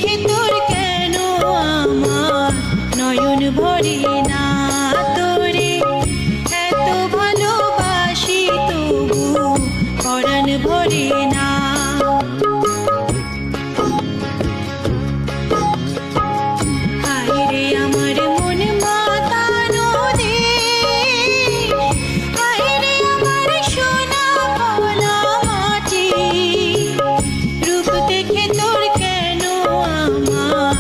দেখে তোর কেন আমার নয়ন ভরে না, তোরে এত ভালোবাসি তবু পরাণ ভরে না। হায়রে আমার মন মাতানো দেশ, হায়রে আমার সোনা ভোলা মাটি, রূপ দেখে তোর কেন আমার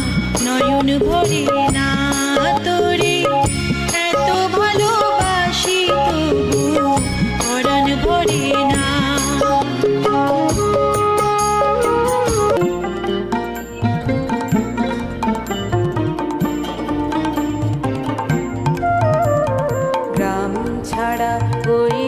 নয়ন ভরে না, তোরে এত ভালোবাসি তবু পরাণ ভরে না। গ্রাম ছাড়া ওই